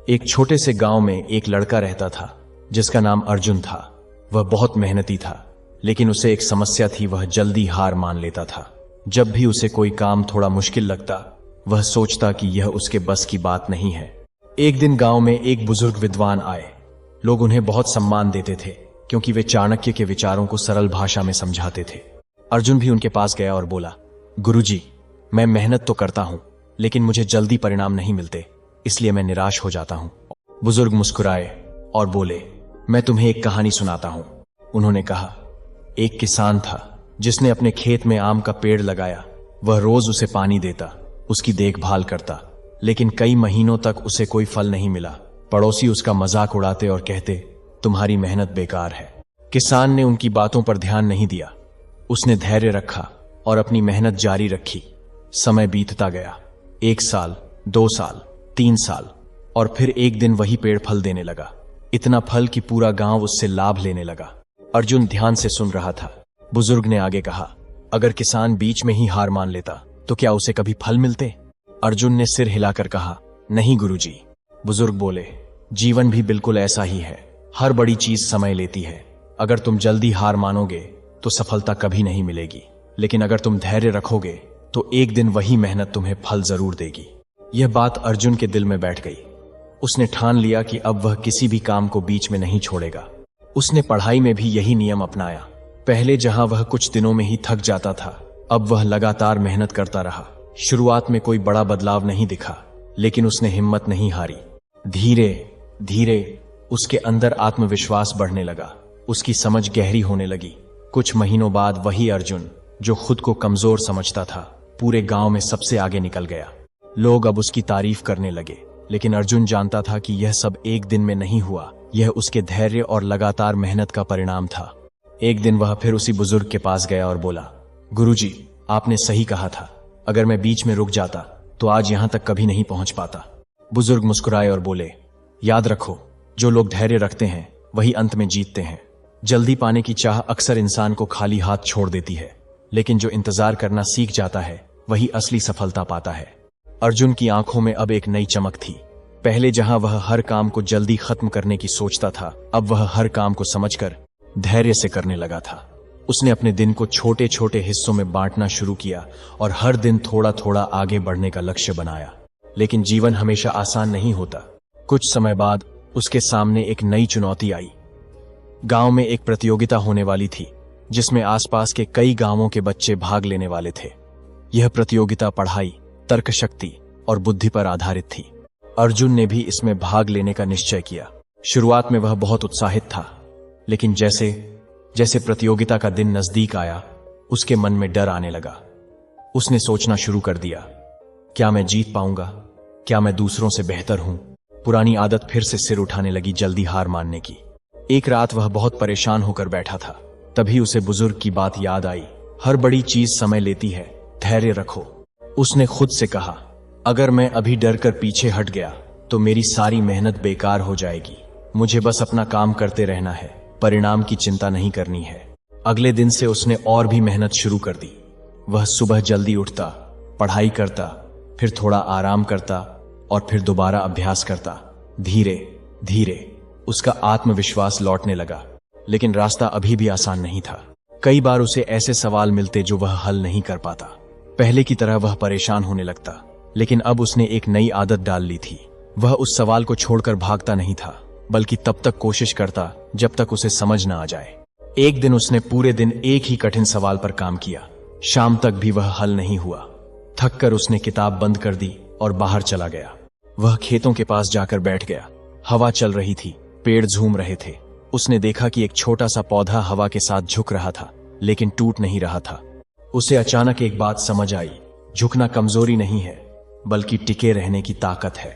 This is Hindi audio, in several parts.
एक छोटे से गांव में एक लड़का रहता था जिसका नाम अर्जुन था। वह बहुत मेहनती था, लेकिन उसे एक समस्या थी, वह जल्दी हार मान लेता था। जब भी उसे कोई काम थोड़ा मुश्किल लगता, वह सोचता कि यह उसके बस की बात नहीं है। एक दिन गांव में एक बुजुर्ग विद्वान आए। लोग उन्हें बहुत सम्मान देते थे क्योंकि वे चाणक्य के विचारों को सरल भाषा में समझाते थे। अर्जुन भी उनके पास गया और बोला, गुरुजी, मैं मेहनत तो करता हूं, लेकिन मुझे जल्दी परिणाम नहीं मिलते, इसलिए मैं निराश हो जाता हूं। बुजुर्ग मुस्कुराए और बोले, मैं तुम्हें एक कहानी सुनाता हूं। उन्होंने कहा, एक किसान था जिसने अपने खेत में आम का पेड़ लगाया। वह रोज उसे पानी देता, उसकी देखभाल करता, लेकिन कई महीनों तक उसे कोई फल नहीं मिला। पड़ोसी उसका मजाक उड़ाते और कहते, तुम्हारी मेहनत बेकार है। किसान ने उनकी बातों पर ध्यान नहीं दिया। उसने धैर्य रखा और अपनी मेहनत जारी रखी। समय बीतता गया, 1 साल, 2 साल, 3 साल, और फिर एक दिन वही पेड़ फल देने लगा। इतना फल कि पूरा गांव उससे लाभ लेने लगा। अर्जुन ध्यान से सुन रहा था। बुजुर्ग ने आगे कहा, अगर किसान बीच में ही हार मान लेता तो क्या उसे कभी फल मिलते? अर्जुन ने सिर हिलाकर कहा, नहीं गुरुजी। बुजुर्ग बोले, जीवन भी बिल्कुल ऐसा ही है। हर बड़ी चीज समय लेती है। अगर तुम जल्दी हार मानोगे तो सफलता कभी नहीं मिलेगी, लेकिन अगर तुम धैर्य रखोगे तो एक दिन वही मेहनत तुम्हें फल जरूर देगी। यह बात अर्जुन के दिल में बैठ गई। उसने ठान लिया कि अब वह किसी भी काम को बीच में नहीं छोड़ेगा। उसने पढ़ाई में भी यही नियम अपनाया। पहले जहां वह कुछ दिनों में ही थक जाता था, अब वह लगातार मेहनत करता रहा। शुरुआत में कोई बड़ा बदलाव नहीं दिखा, लेकिन उसने हिम्मत नहीं हारी। धीरे धीरे उसके अंदर आत्मविश्वास बढ़ने लगा। उसकी समझ गहरी होने लगी। कुछ महीनों बाद वही अर्जुन, जो खुद को कमजोर समझता था, पूरे गांव में सबसे आगे निकल गया। लोग अब उसकी तारीफ करने लगे, लेकिन अर्जुन जानता था कि यह सब एक दिन में नहीं हुआ। यह उसके धैर्य और लगातार मेहनत का परिणाम था। एक दिन वह फिर उसी बुजुर्ग के पास गया और बोला, गुरुजी, आपने सही कहा था। अगर मैं बीच में रुक जाता तो आज यहां तक कभी नहीं पहुंच पाता। बुजुर्ग मुस्कुराए और बोले, याद रखो, जो लोग धैर्य रखते हैं वही अंत में जीतते हैं। जल्दी पाने की चाह अक्सर इंसान को खाली हाथ छोड़ देती है, लेकिन जो इंतजार करना सीख जाता है वही असली सफलता पाता है। अर्जुन की आंखों में अब एक नई चमक थी। पहले जहां वह हर काम को जल्दी खत्म करने की सोचता था, अब वह हर काम को समझकर धैर्य से करने लगा था। उसने अपने दिन को छोटे छोटे हिस्सों में बांटना शुरू किया और हर दिन थोड़ा थोड़ा आगे बढ़ने का लक्ष्य बनाया। लेकिन जीवन हमेशा आसान नहीं होता। कुछ समय बाद उसके सामने एक नई चुनौती आई। गांव में एक प्रतियोगिता होने वाली थी, जिसमें आसपास के कई गांवों के बच्चे भाग लेने वाले थे। यह प्रतियोगिता पढ़ाई, तर्क शक्ति और बुद्धि पर आधारित थी। अर्जुन ने भी इसमें भाग लेने का निश्चय किया। शुरुआत में वह बहुत उत्साहित था, लेकिन जैसे जैसे प्रतियोगिता का दिन नजदीक आया, उसके मन में डर आने लगा। उसने सोचना शुरू कर दिया, क्या मैं जीत पाऊंगा? क्या मैं दूसरों से बेहतर हूं? पुरानी आदत फिर से सिर उठाने लगी, जल्दी हार मानने की। एक रात वह बहुत परेशान होकर बैठा था। तभी उसे बुजुर्ग की बात याद आई, हर बड़ी चीज समय लेती है, धैर्य रखो। उसने खुद से कहा, अगर मैं अभी डर कर पीछे हट गया तो मेरी सारी मेहनत बेकार हो जाएगी। मुझे बस अपना काम करते रहना है, परिणाम की चिंता नहीं करनी है। अगले दिन से उसने और भी मेहनत शुरू कर दी। वह सुबह जल्दी उठता, पढ़ाई करता, फिर थोड़ा आराम करता और फिर दोबारा अभ्यास करता। धीरे धीरे उसका आत्मविश्वास लौटने लगा, लेकिन रास्ता अभी भी आसान नहीं था। कई बार उसे ऐसे सवाल मिलते जो वह हल नहीं कर पाता। पहले की तरह वह परेशान होने लगता, लेकिन अब उसने एक नई आदत डाल ली थी। वह उस सवाल को छोड़कर भागता नहीं था, बल्कि तब तक कोशिश करता जब तक उसे समझ न आ जाए। एक दिन उसने पूरे दिन एक ही कठिन सवाल पर काम किया। शाम तक भी वह हल नहीं हुआ। थककर उसने किताब बंद कर दी और बाहर चला गया। वह खेतों के पास जाकर बैठ गया। हवा चल रही थी, पेड़ झूम रहे थे। उसने देखा कि एक छोटा सा पौधा हवा के साथ झुक रहा था, लेकिन टूट नहीं रहा था। उसे अचानक एक बात समझ आई, झुकना कमजोरी नहीं है, बल्कि टिके रहने की ताकत है।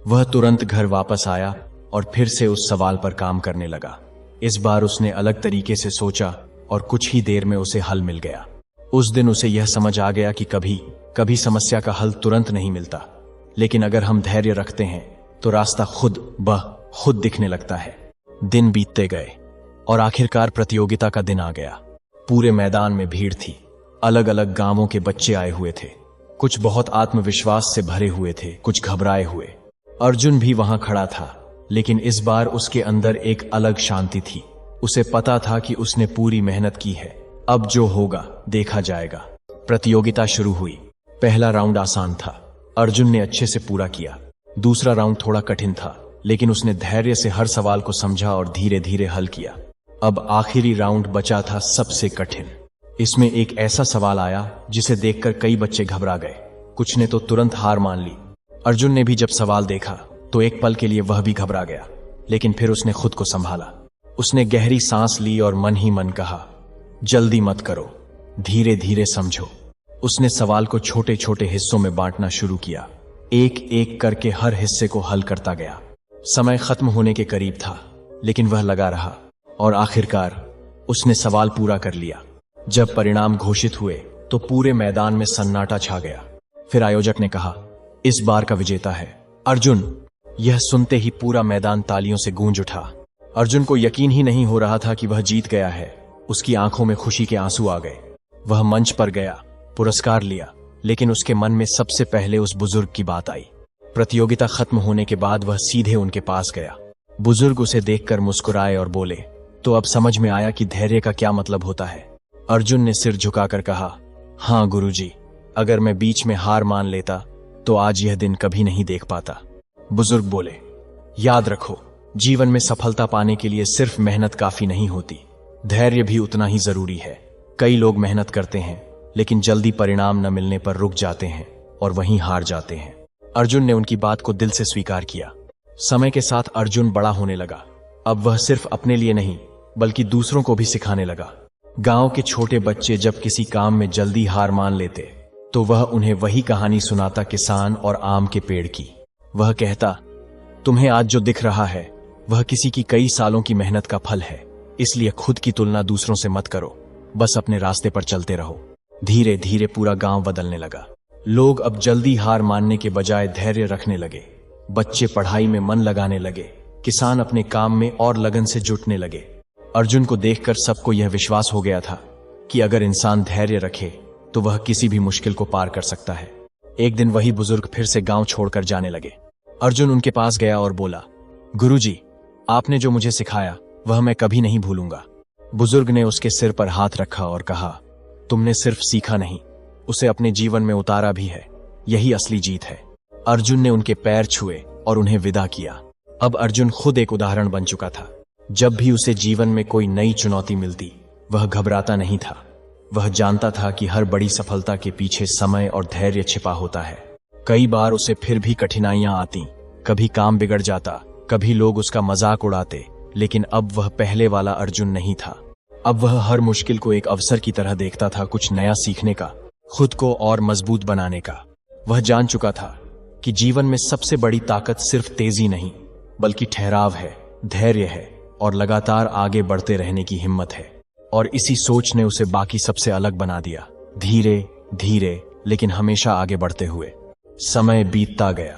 वह तुरंत घर वापस आया और फिर से उस सवाल पर काम करने लगा। इस बार उसने अलग तरीके से सोचा और कुछ ही देर में उसे हल मिल गया। उस दिन उसे यह समझ आ गया कि कभी कभी समस्या का हल तुरंत नहीं मिलता, लेकिन अगर हम धैर्य रखते हैं तो रास्ता खुद दिखने लगता है। दिन बीतते गए और आखिरकार प्रतियोगिता का दिन आ गया। पूरे मैदान में भीड़ थी। अलग अलग गांवों के बच्चे आए हुए थे। कुछ बहुत आत्मविश्वास से भरे हुए थे, कुछ घबराए हुए। अर्जुन भी वहां खड़ा था, लेकिन इस बार उसके अंदर एक अलग शांति थी। उसे पता था कि उसने पूरी मेहनत की है, अब जो होगा देखा जाएगा। प्रतियोगिता शुरू हुई। पहला राउंड आसान था, अर्जुन ने अच्छे से पूरा किया। दूसरा राउंड थोड़ा कठिन था, लेकिन उसने धैर्य से हर सवाल को समझा और धीरे धीरे हल किया। अब आखिरी राउंड बचा था सबसे कठिन। इसमें एक ऐसा सवाल आया जिसे देखकर कई बच्चे घबरा गए, कुछ ने तो तुरंत हार मान ली। अर्जुन ने भी जब सवाल देखा तो एक पल के लिए वह भी घबरा गया, लेकिन फिर उसने खुद को संभाला। उसने गहरी सांस ली और मन ही मन कहा, जल्दी मत करो, धीरे धीरे समझो। उसने सवाल को छोटे छोटे हिस्सों में बांटना शुरू किया, एक एक करके हर हिस्से को हल करता गया। समय खत्म होने के करीब था, लेकिन वह लगा रहा और आखिरकार उसने सवाल पूरा कर लिया। जब परिणाम घोषित हुए तो पूरे मैदान में सन्नाटा छा गया। फिर आयोजक ने कहा, इस बार का विजेता है अर्जुन। यह सुनते ही पूरा मैदान तालियों से गूंज उठा। अर्जुन को यकीन ही नहीं हो रहा था कि वह जीत गया है। उसकी आंखों में खुशी के आंसू आ गए। वह मंच पर गया, पुरस्कार लिया, लेकिन उसके मन में सबसे पहले उस बुजुर्ग की बात आई। प्रतियोगिता खत्म होने के बाद वह सीधे उनके पास गया। बुजुर्ग उसे देखकर मुस्कुराए और बोले, तो अब समझ में आया कि धैर्य का क्या मतलब होता है। अर्जुन ने सिर झुकाकर कहा, हाँ गुरुजी, अगर मैं बीच में हार मान लेता तो आज यह दिन कभी नहीं देख पाता। बुजुर्ग बोले, याद रखो, जीवन में सफलता पाने के लिए सिर्फ मेहनत काफी नहीं होती, धैर्य भी उतना ही जरूरी है। कई लोग मेहनत करते हैं, लेकिन जल्दी परिणाम न मिलने पर रुक जाते हैं और वहीं हार जाते हैं। अर्जुन ने उनकी बात को दिल से स्वीकार किया। समय के साथ अर्जुन बड़ा होने लगा। अब वह सिर्फ अपने लिए नहीं, बल्कि दूसरों को भी सिखाने लगा। गांव के छोटे बच्चे जब किसी काम में जल्दी हार मान लेते तो वह उन्हें वही कहानी सुनाता किसान और आम के पेड़ की। वह कहता, तुम्हें आज जो दिख रहा है वह किसी की कई सालों की मेहनत का फल है, इसलिए खुद की तुलना दूसरों से मत करो, बस अपने रास्ते पर चलते रहो। धीरे धीरे पूरा गांव बदलने लगा। लोग अब जल्दी हार मानने के बजाय धैर्य रखने लगे। बच्चे पढ़ाई में मन लगाने लगे, किसान अपने काम में और लगन से जुटने लगे। अर्जुन को देखकर सबको यह विश्वास हो गया था कि अगर इंसान धैर्य रखे तो वह किसी भी मुश्किल को पार कर सकता है। एक दिन वही बुजुर्ग फिर से गांव छोड़कर जाने लगे। अर्जुन उनके पास गया और बोला, गुरुजी, आपने जो मुझे सिखाया वह मैं कभी नहीं भूलूंगा। बुजुर्ग ने उसके सिर पर हाथ रखा और कहा, तुमने सिर्फ सीखा नहीं, उसे अपने जीवन में उतारा भी है, यही असली जीत है। अर्जुन ने उनके पैर छुए और उन्हें विदा किया। अब अर्जुन खुद एक उदाहरण बन चुका था। जब भी उसे जीवन में कोई नई चुनौती मिलती, वह घबराता नहीं था। वह जानता था कि हर बड़ी सफलता के पीछे समय और धैर्य छिपा होता है। कई बार उसे फिर भी कठिनाइयां आती, कभी काम बिगड़ जाता, कभी लोग उसका मजाक उड़ाते, लेकिन अब वह पहले वाला अर्जुन नहीं था। अब वह हर मुश्किल को एक अवसर की तरह देखता था, कुछ नया सीखने का, खुद को और मजबूत बनाने का। वह जान चुका था कि जीवन में सबसे बड़ी ताकत सिर्फ तेजी नहीं, बल्कि ठहराव है, धैर्य है और लगातार आगे बढ़ते रहने की हिम्मत है। और इसी सोच ने उसे बाकी सबसे अलग बना दिया, धीरे धीरे लेकिन हमेशा आगे बढ़ते हुए। समय बीतता गया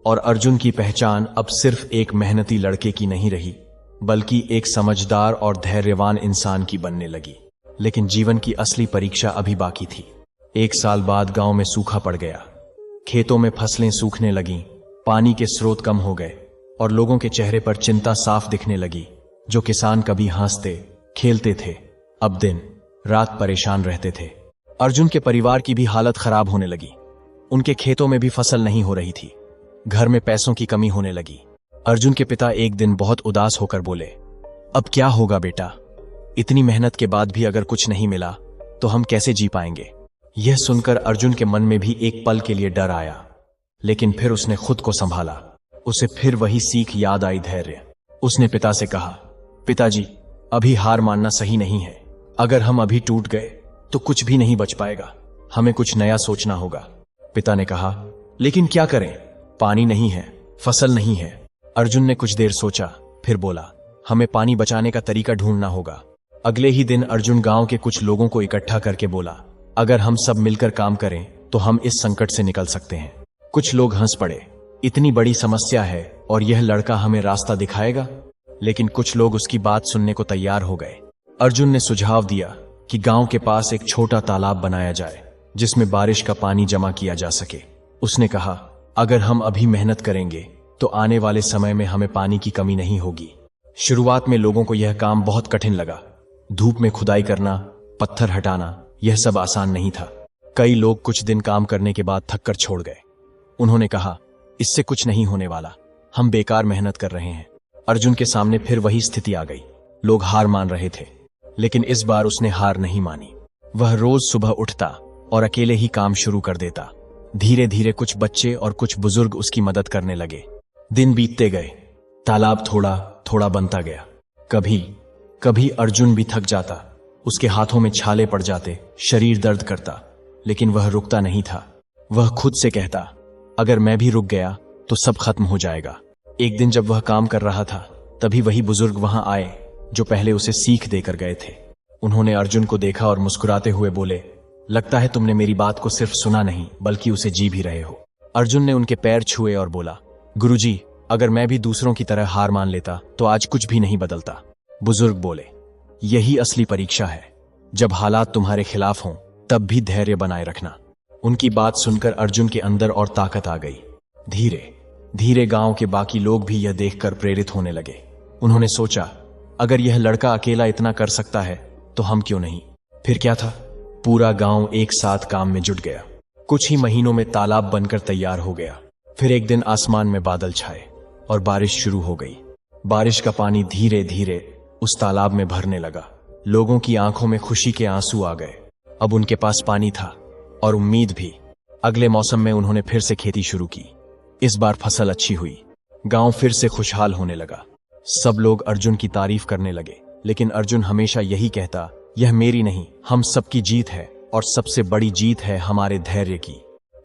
और अर्जुन की पहचान अब सिर्फ एक मेहनती लड़के की नहीं रही, बल्कि एक समझदार और धैर्यवान इंसान की बनने लगी। लेकिन जीवन की असली परीक्षा अभी बाकी थी। 1 साल बाद गांव में सूखा पड़ गया। खेतों में फसलें सूखने लगीं, पानी के स्रोत कम हो गए और लोगों के चेहरे पर चिंता साफ दिखने लगी। जो किसान कभी हंसते खेलते थे, अब दिन रात परेशान रहते थे। अर्जुन के परिवार की भी हालत खराब होने लगी। उनके खेतों में भी फसल नहीं हो रही थी, घर में पैसों की कमी होने लगी। अर्जुन के पिता एक दिन बहुत उदास होकर बोले, अब क्या होगा बेटा, इतनी मेहनत के बाद भी अगर कुछ नहीं मिला तो हम कैसे जी पाएंगे। यह सुनकर अर्जुन के मन में भी एक पल के लिए डर आया, लेकिन फिर उसने खुद को संभाला। उसे फिर वही सीख याद आई, धैर्य। उसने पिता से कहा, पिताजी, अभी हार मानना सही नहीं है। अगर हम अभी टूट गए तो कुछ भी नहीं बच पाएगा, हमें कुछ नया सोचना होगा। पिता ने कहा, लेकिन क्या करें, पानी नहीं है, फसल नहीं है। अर्जुन ने कुछ देर सोचा, फिर बोला, हमें पानी बचाने का तरीका ढूंढना होगा। अगले ही दिन अर्जुन गांव के कुछ लोगों को इकट्ठा करके बोला, अगर हम सब मिलकर काम करें तो हम इस संकट से निकल सकते हैं। कुछ लोग हंस पड़े, इतनी बड़ी समस्या है और यह लड़का हमें रास्ता दिखाएगा। लेकिन कुछ लोग उसकी बात सुनने को तैयार हो गए। अर्जुन ने सुझाव दिया कि गांव के पास एक छोटा तालाब बनाया जाए जिसमें बारिश का पानी जमा किया जा सके। उसने कहा, अगर हम अभी मेहनत करेंगे तो आने वाले समय में हमें पानी की कमी नहीं होगी। शुरुआत में लोगों को यह काम बहुत कठिन लगा। धूप में खुदाई करना, पत्थर हटाना, यह सब आसान नहीं था। कई लोग कुछ दिन काम करने के बाद थक कर छोड़ गए। उन्होंने कहा, इससे कुछ नहीं होने वाला, हम बेकार मेहनत कर रहे हैं। अर्जुन के सामने फिर वही स्थिति आ गई। लोग हार मान रहे थे, लेकिन इस बार उसने हार नहीं मानी। वह रोज सुबह उठता और अकेले ही काम शुरू कर देता। धीरे धीरे कुछ बच्चे और कुछ बुजुर्ग उसकी मदद करने लगे। दिन बीतते गए, तालाब थोड़ा थोड़ा बनता गया। कभी कभी अर्जुन भी थक जाता, उसके हाथों में छाले पड़ जाते, शरीर दर्द करता, लेकिन वह रुकता नहीं था। वह खुद से कहता, अगर मैं भी रुक गया तो सब खत्म हो जाएगा। एक दिन जब वह काम कर रहा था, तभी वही बुजुर्ग वहां आए जो पहले उसे सीख देकर गए थे। उन्होंने अर्जुन को देखा और मुस्कुराते हुए बोले, लगता है तुमने मेरी बात को सिर्फ सुना नहीं बल्कि उसे जी भी रहे हो। अर्जुन ने उनके पैर छुए और बोला, गुरुजी, अगर मैं भी दूसरों की तरह हार मान लेता तो आज कुछ भी नहीं बदलता। बुजुर्ग बोले, यही असली परीक्षा है। जब हालात तुम्हारे खिलाफ हों तब भी धैर्य बनाए रखना। उनकी बात सुनकर अर्जुन के अंदर और ताकत आ गई। धीरे धीरे गांव के बाकी लोग भी यह देखकर प्रेरित होने लगे। उन्होंने सोचा, अगर यह लड़का अकेला इतना कर सकता है तो हम क्यों नहीं। फिर क्या था, पूरा गांव एक साथ काम में जुट गया। कुछ ही महीनों में तालाब बनकर तैयार हो गया। फिर एक दिन आसमान में बादल छाए और बारिश शुरू हो गई। बारिश का पानी धीरे धीरे उस तालाब में भरने लगा। लोगों की आंखों में खुशी के आंसू आ गए। अब उनके पास पानी था और उम्मीद भी। अगले मौसम में उन्होंने फिर से खेती शुरू की। इस बार फसल अच्छी हुई। गांव फिर से खुशहाल होने लगा। सब लोग अर्जुन की तारीफ करने लगे, लेकिन अर्जुन हमेशा यही कहता, यह मेरी नहीं, हम सबकी जीत है और सबसे बड़ी जीत है हमारे धैर्य की।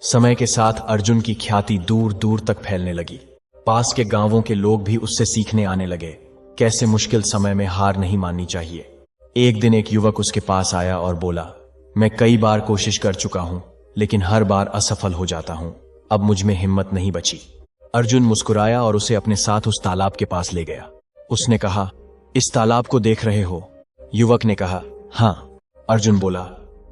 समय के साथ अर्जुन की ख्याति दूर दूर तक फैलने लगी। पास के गांवों के लोग भी उससे सीखने आने लगे, कैसे मुश्किल समय में हार नहीं माननी चाहिए। एक दिन एक युवक उसके पास आया और बोला, मैं कई बार कोशिश कर चुका हूं, लेकिन हर बार असफल हो जाता हूं। अब मुझ में हिम्मत नहीं बची। अर्जुन मुस्कुराया और उसे अपने साथ उस तालाब के पास ले गया। उसने कहा, इस तालाब को देख रहे हो? युवक ने कहा, हाँ। अर्जुन बोला,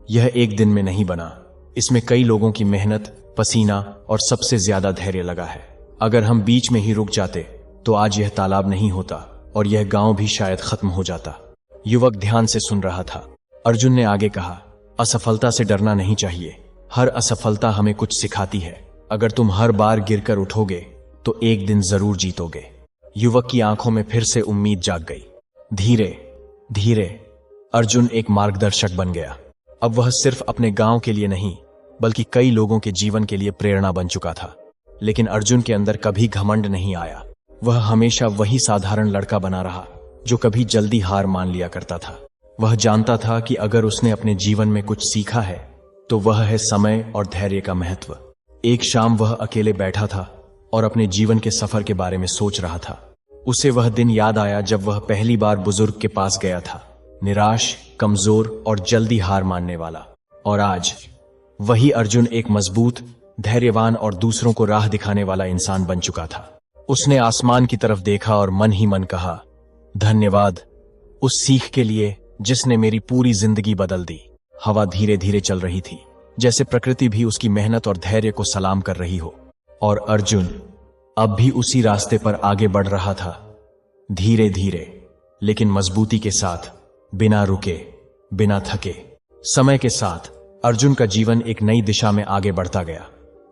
यह एक दिन में नहीं बना, इसमें कई लोगों की मेहनत, पसीना और सबसे ज्यादा धैर्य लगा है। अगर हम बीच में ही रुक जाते तो आज यह तालाब नहीं होता और यह गांव भी शायद खत्म हो जाता। युवक ध्यान से सुन रहा था। अर्जुन ने आगे कहा, असफलता से डरना नहीं चाहिए। हर असफलता हमें कुछ सिखाती है। अगर तुम हर बार गिरकर उठोगे तो एक दिन जरूर जीतोगे। युवक की आंखों में फिर से उम्मीद जाग गई। धीरे धीरे अर्जुन एक मार्गदर्शक बन गया। अब वह सिर्फ अपने गांव के लिए नहीं बल्कि कई लोगों के जीवन के लिए प्रेरणा बन चुका था। लेकिन अर्जुन के अंदर कभी घमंड नहीं आया। वह हमेशा वही साधारण लड़का बना रहा जो कभी जल्दी हार मान लिया करता था। वह जानता था कि अगर उसने अपने जीवन में कुछ सीखा है तो वह है समय और धैर्य का महत्व। एक शाम वह अकेले बैठा था और अपने जीवन के सफर के बारे में सोच रहा था। उसे वह दिन याद आया जब वह पहली बार बुजुर्ग के पास गया था, निराश, कमजोर और जल्दी हार मानने वाला। और आज वही अर्जुन एक मजबूत, धैर्यवान और दूसरों को राह दिखाने वाला इंसान बन चुका था। उसने आसमान की तरफ देखा और मन ही मन कहा, धन्यवाद उस सीख के लिए जिसने मेरी पूरी जिंदगी बदल दी। हवा धीरे धीरे चल रही थी, जैसे प्रकृति भी उसकी मेहनत और धैर्य को सलाम कर रही हो। और अर्जुन अब भी उसी रास्ते पर आगे बढ़ रहा था, धीरे धीरे लेकिन मजबूती के साथ, बिना रुके, बिना थके। समय के साथ अर्जुन का जीवन एक नई दिशा में आगे बढ़ता गया।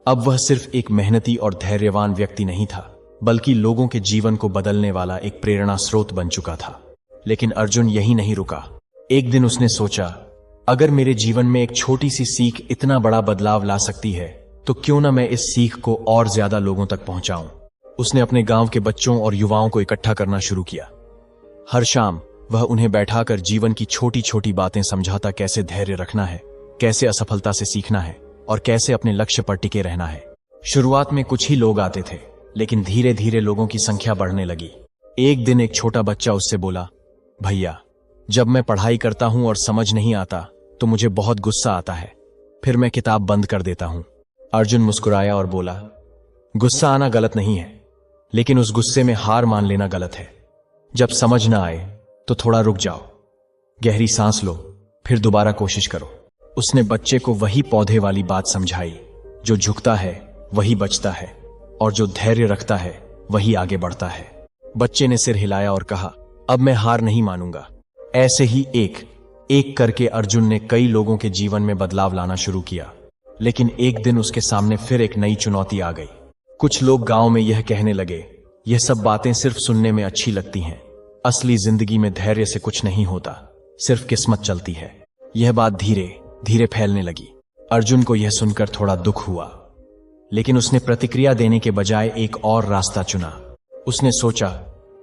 अब वह सिर्फ एक मेहनती और धैर्यवान व्यक्ति नहीं था, बल्कि लोगों के जीवन को बदलने वाला एक प्रेरणा स्रोत बन चुका था। लेकिन अर्जुन यही नहीं रुका। एक दिन उसने सोचा, अगर मेरे जीवन में एक छोटी सी सीख इतना बड़ा बदलाव ला सकती है तो क्यों ना मैं इस सीख को और ज्यादा लोगों तक पहुंचाऊं। उसने अपने गांव के बच्चों और युवाओं को इकट्ठा करना शुरू किया। हर शाम वह उन्हें बैठाकर जीवन की छोटी छोटी बातें समझाता, कैसे धैर्य रखना है, कैसे असफलता से सीखना है और कैसे अपने लक्ष्य पर टिके रहना है। शुरुआत में कुछ ही लोग आते थे, लेकिन धीरे धीरे लोगों की संख्या बढ़ने लगी। एक दिन एक छोटा बच्चा उससे बोला, भैया, जब मैं पढ़ाई करता हूं और समझ नहीं आता तो मुझे बहुत गुस्सा आता है, फिर मैं किताब बंद कर देता हूं। अर्जुन मुस्कुराया और बोला, गुस्सा आना गलत नहीं है, लेकिन उस गुस्से में हार मान लेना गलत है। जब समझ ना आए तो थोड़ा रुक जाओ, गहरी सांस लो, फिर दोबारा कोशिश करो। उसने बच्चे को वही पौधे वाली बात समझाई, जो झुकता है वही बचता है और जो धैर्य रखता है वही आगे बढ़ता है। बच्चे ने सिर हिलाया और कहा, अब मैं हार नहीं मानूंगा। ऐसे ही एक एक करके अर्जुन ने कई लोगों के जीवन में बदलाव लाना शुरू किया। लेकिन एक दिन उसके सामने फिर एक नई चुनौती आ गई। कुछ लोग गांव में यह कहने लगे, यह सब बातें सिर्फ सुनने में अच्छी लगती हैं, असली जिंदगी में धैर्य से कुछ नहीं होता, सिर्फ किस्मत चलती है। यह बात धीरे धीरे फैलने लगी। अर्जुन को यह सुनकर थोड़ा दुख हुआ, लेकिन उसने प्रतिक्रिया देने के बजाय एक और रास्ता चुना। उसने सोचा,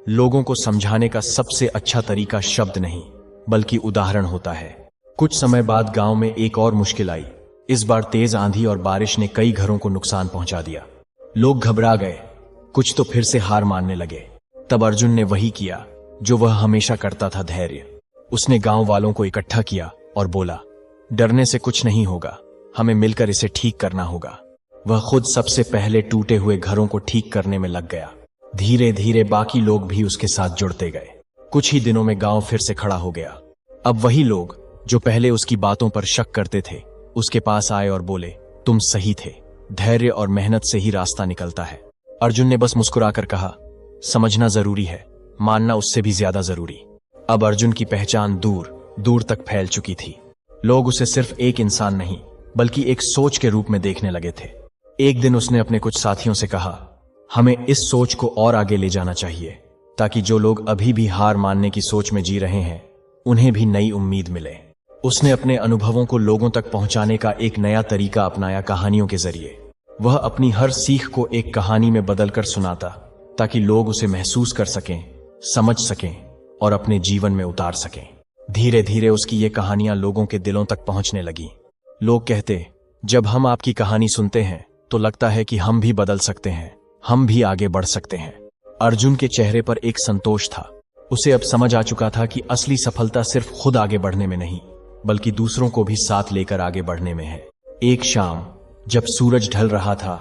लोगों को समझाने का सबसे अच्छा तरीका शब्द नहीं बल्कि उदाहरण होता है। कुछ समय बाद गांव में एक और मुश्किल आई। इस बार तेज आंधी और बारिश ने कई घरों को नुकसान पहुंचा दिया। लोग घबरा गए, कुछ तो फिर से हार मानने लगे। तब अर्जुन ने वही किया जो वह हमेशा करता था, धैर्य। उसने गांव वालों को इकट्ठा किया और बोला, डरने से कुछ नहीं होगा, हमें मिलकर इसे ठीक करना होगा। वह खुद सबसे पहले टूटे हुए घरों को ठीक करने में लग गया। धीरे धीरे बाकी लोग भी उसके साथ जुड़ते गए। कुछ ही दिनों में गांव फिर से खड़ा हो गया। अब वही लोग जो पहले उसकी बातों पर शक करते थे, उसके पास आए और बोले, तुम सही थे, धैर्य और मेहनत से ही रास्ता निकलता है। अर्जुन ने बस मुस्कुराकर कहा, समझना जरूरी है, मानना उससे भी ज्यादा जरूरी। अब अर्जुन की पहचान दूर दूर तक फैल चुकी थी। लोग उसे सिर्फ एक इंसान नहीं बल्कि एक सोच के रूप में देखने लगे थे। एक दिन उसने अपने कुछ साथियों से कहा, हमें इस सोच को और आगे ले जाना चाहिए, ताकि जो लोग अभी भी हार मानने की सोच में जी रहे हैं, उन्हें भी नई उम्मीद मिले। उसने अपने अनुभवों को लोगों तक पहुंचाने का एक नया तरीका अपनाया, कहानियों के जरिए। वह अपनी हर सीख को एक कहानी में बदलकर सुनाता, ताकि लोग उसे महसूस कर सकें, समझ सकें और अपने जीवन में उतार सकें। धीरे धीरे उसकी ये कहानियां लोगों के दिलों तक पहुंचने लगी। लोग कहते, जब हम आपकी कहानी सुनते हैं तो लगता है कि हम भी बदल सकते हैं, हम भी आगे बढ़ सकते हैं। अर्जुन के चेहरे पर एक संतोष था। उसे अब समझ आ चुका था कि असली सफलता सिर्फ खुद आगे बढ़ने में नहीं बल्कि दूसरों को भी साथ लेकर आगे बढ़ने में है। एक शाम जब सूरज ढल रहा था,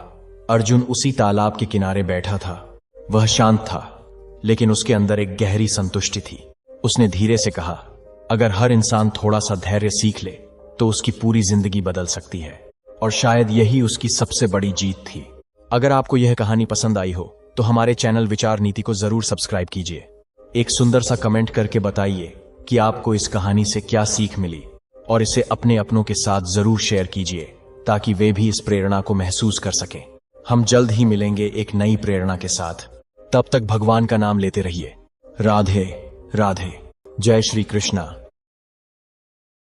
अर्जुन उसी तालाब के किनारे बैठा था। वह शांत था, लेकिन उसके अंदर एक गहरी संतुष्टि थी। उसने धीरे से कहा, अगर हर इंसान थोड़ा सा धैर्य सीख ले तो उसकी पूरी जिंदगी बदल सकती है। और शायद यही उसकी सबसे बड़ी जीत थी। अगर आपको यह कहानी पसंद आई हो तो हमारे चैनल विचार नीति को जरूर सब्सक्राइब कीजिए। एक सुंदर सा कमेंट करके बताइए कि आपको इस कहानी से क्या सीख मिली, और इसे अपने अपनों के साथ जरूर शेयर कीजिए ताकि वे भी इस प्रेरणा को महसूस कर सकें। हम जल्द ही मिलेंगे एक नई प्रेरणा के साथ। तब तक भगवान का नाम लेते रहिए। राधे राधे। जय श्री कृष्णा।